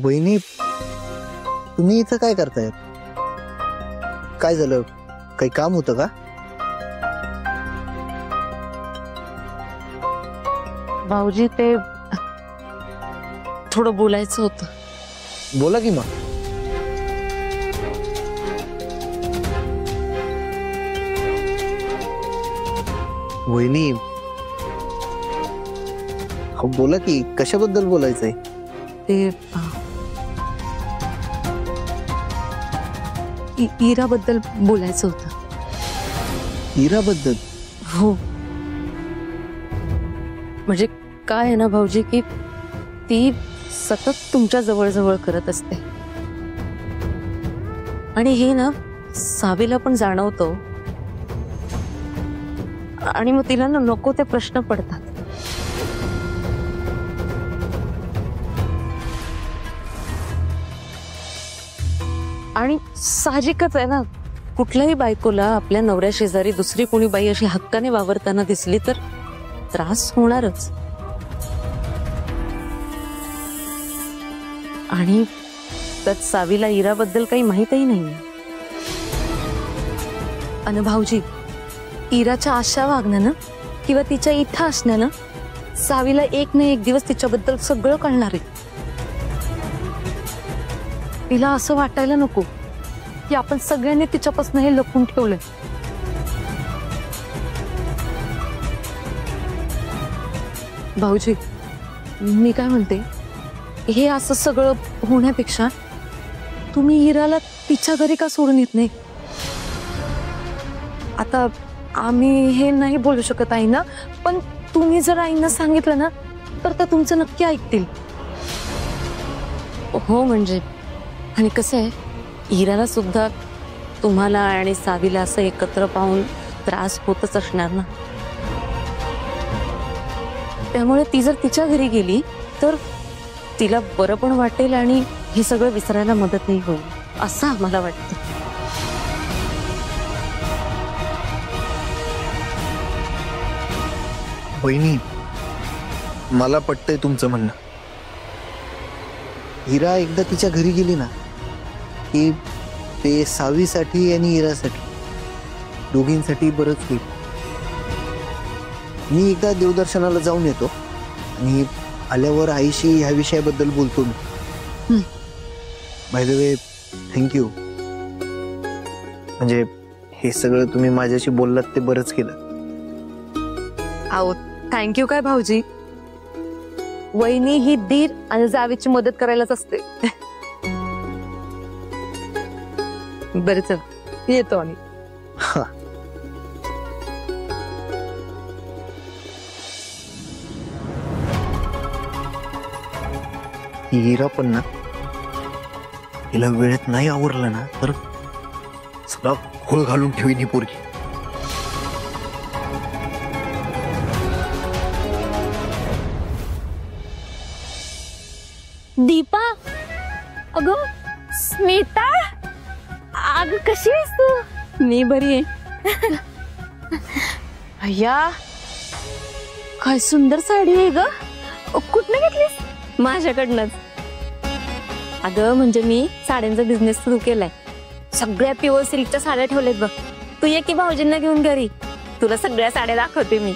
वहिनी, तुम्ही इथं काय करताय? काय झालं? काही काम होतं का? भाऊजी, ते थोडं बोलायचं होतं. बोला की मग. वहिनी, हो बोला की, कशाबद्दल बोलायचंय? ते इराबद्दल बोलायचं होतं. इराबद्दल? हो, म्हणजे काय आहे ना भाऊजी, की ती सतत तुमच्या जवळ जवळ करत असते आणि हे ना सावीला पण जाणवतं आणि मग तिला ना नको ते प्रश्न पडतात. आणि साहजिकच आहे ना, कुठल्याही बायकोला आपल्या नवऱ्या शेजारी दुसरी कोणी बाई अशी हक्काने वावरताना दिसली तर त्रास होणारच. आणि त्यात सावीला इराबद्दल काही माहीतही नाही. आणि भाऊजी, इराच्या आशा वागण्यानं किंवा तिच्या इथं असण्यानं सावीला एक ना एक दिवस तिच्याबद्दल सगळं कळणार आहे. तिला असं वाटायला नको की आपण सगळ्यांनी तिच्यापासून हे लपवून ठेवलंय. भाऊजी, मी काय म्हणते, हे असं सगळं होण्यापेक्षा तुम्ही इराला तिच्या घरी का सोडून येत नाही? आता आम्ही हे नाही बोलू शकत आईना, पण तुम्ही जर आईना सांगितलं ना तर त्या तुमचं नक्की ऐकतील. हो म्हणजे, आणि कसं आहे, इराला सुद्धा तुम्हाला आणि सावीला असं एकत्र पाहून त्रास होतच असणार ना. त्यामुळे ती जर तिच्या घरी गेली तर तिला बरं पण वाटेल आणि हे सगळं विसरायला मदतही होईल असं आम्हाला वाटतं. वहिनी, मला पटतंय तुमचं म्हणणं. इरा एकदा तिच्या घरी गेली ना की ते सावीसाठी आणि इरासाठी दोघींसाठी बरंच होईल. मी एकदा देवदर्शनाला जाऊन येतो आणि आल्यावर आईशी ह्या विषयाबद्दल बोलतो मी. By the way, thank you. म्हणजे हे सगळं तुम्ही माझ्याशी बोललात ते बरंच केलं. आओ, थँक्यू काय भाऊजी, वहिनी ही दीर आणि जावेची मदत करायलाच असते. बरं चल, येतो आम्ही. हिरा पण ना, हिला वेळेत नाही आवरलं ना तर सगळा घोळ घालून ठेवीन ही पोरगी. दीपा, अगं स्मिता, अगं कशी आहेस तू? मी बरी आहे. अय्या, काय सुंदर साडी आहे ग. कुठनं घेतलीस? माझ्याकडनंच. अगं म्हणजे मी साड्यांचा बिझनेस सुरू केलाय. सगळ्या प्युअर सिल्कच्या साड्या ठेवल्यात बघ. तू ये की भाऊजींना घेऊन घरी, तुला सगळ्या साड्या दाखवते मी.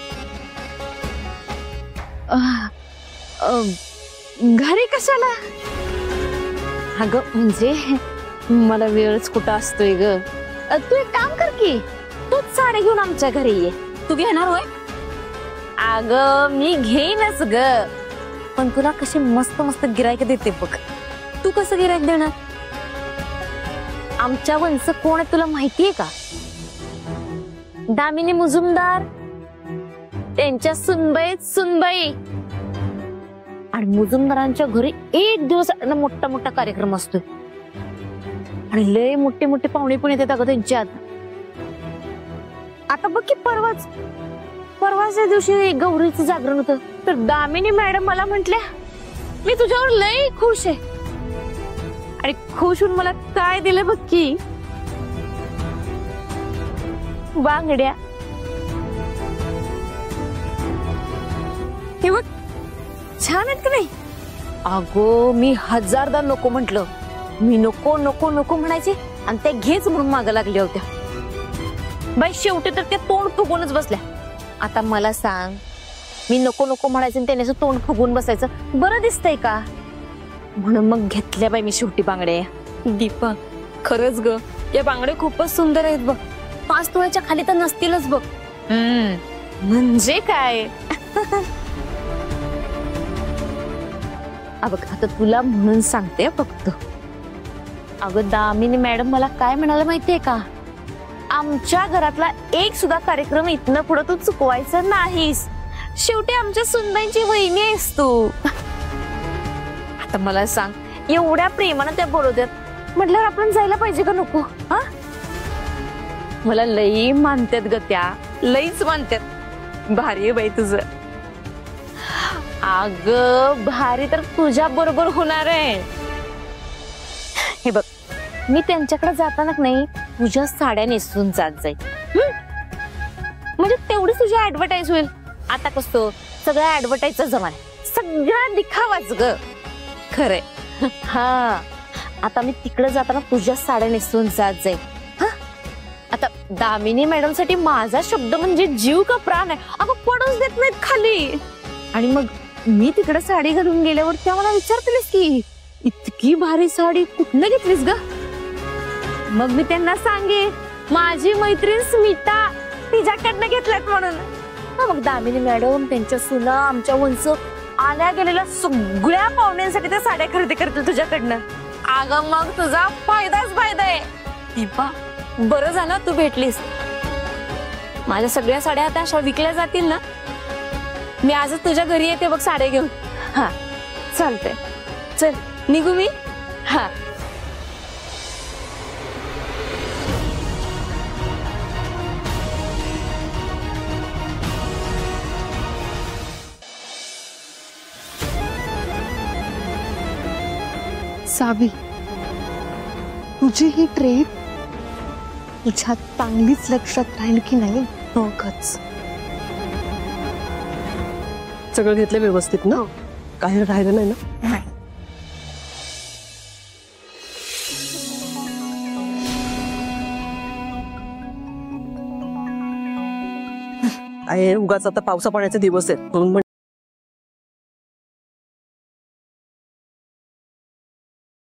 घरी कशाला? अगं म्हणजे मला वेळच कुठं असतोय ग. तू एक काम कर की, तूच साड्या घेऊन आमच्या घरी ये. तू घेणार होय? अगं मी घेईनच ग, पण तुला कशी मस्त मस्त गिरायक देते बघ. तू कसं गिरायक देणार? आमच्या वंश कोण आहे तुला माहितीये का? दामिनी मुजुमदार, त्यांच्या सुनबाई. आणि मुजुमदारांच्या घरी एक दिवस मोठा मोठा कार्यक्रम असतोय आणि लय मोठे मोठे पाहुणे पण येतात अगं त्यांच्यात. आता बघ की परवाच्या दिवशी गौरीचं जागरण होतं, तर दामिनी मॅडम मला म्हटल्या, मी तुझ्यावर लय खुश आहे. आणि खुश होऊन मला काय दिलं बघ की, बांगड्या. हे बघ, छान आहेत का नाही? अगो मी हजारदा नको म्हंटल, मी नको नको नको म्हणायचे आणि त्या घेच म्हणून मागं लागल्या होत्या. बाई शेवटी तर त्या तोंड फुगूनच बसल्या. आता मला सांग, मी नको नको म्हणायचं आणि त्याने असं तोंड फुगून बसायचं बरं दिसतंय का? म्हणून मग घेतल्या बाई मी शेवटी बांगड्या. दीपा खरंच ग, या बांगड्या खूपच सुंदर आहेत बघ. 5 तोळ्याच्या खाली तर नसतीलच बघ. म्हणजे काय? बघ आता तुला म्हणून सांगते फक्त. अगं दामिनी मॅडम मला काय म्हणाला माहितीये का? आमच्या घरातला एक सुद्धा कार्यक्रम इथनं पुढे तू चुकवायचा नाहीस. शेवटी आमच्या सुनबाईंची वहिनी आहेस तू. आता मला सांग, एवढ्या प्रेमानं त्या बोलवतात म्हटल्यावर आपण जायला पाहिजे का नको? हा, मला लई मानतात ग त्या, लईच मानतात. भारी आहे बाई तुझं. अग भारी तर तुझ्या बरोबर होणार आहे. हे बघ, मी त्यांच्याकडे जाताना नाही तुझ्या साड्या नेसून जात जाईल. म्हणजे तेवढी तुझी ऍडव्हर्टाईज होईल. आता कसं सगळ्या ऍडव्हर्टाईजचा जमाना, सगळा दिखावाच ग. खरंय. हा, आता मी तिकडे जाताना तुझ्या साड्या नेसून जात जाईल. आता दामिनी मॅडम साठी माझा शब्द म्हणजे जीव का प्राण आहे. अगं पडूच देत नाहीत खाली. आणि मग मी तिकडे साडी घालून गेल्यावर त्या मला विचारतीलच की इतकी भारी साडी कुठनं घेतलीस ग? मग मी त्यांना सांगे माझी मैत्रीण स्मिता तिच्याकडनं घेतल्यात म्हणून. मग दामिनी मॅडम त्यांच्या सुना आमच्या वंश आल्या गेलेल्या सगळ्या पाहुण्यांसाठी त्या साड्या खरेदी करतील तुझ्याकडनं. अगं मग तुझा फायदाच फायदा आहे. दीपा बरं झालं तू भेटलीस. माझ्या सगळ्या साड्या आता अशा विकल्या जातील ना. मी आजच तुझ्या घरी येते बघ साड्या घेऊन. हा चालतंय, चल निघू मी. हा. सावी, तुझी ही ट्रेप तुझ्या चांगलीच लक्षात राहील की नाही बघच. सगळं घेतलं व्यवस्थित ना? काही राहिलं नाही ना? आहे उगाच आता पावसा पाण्याचे दिवस आहेत म्हणून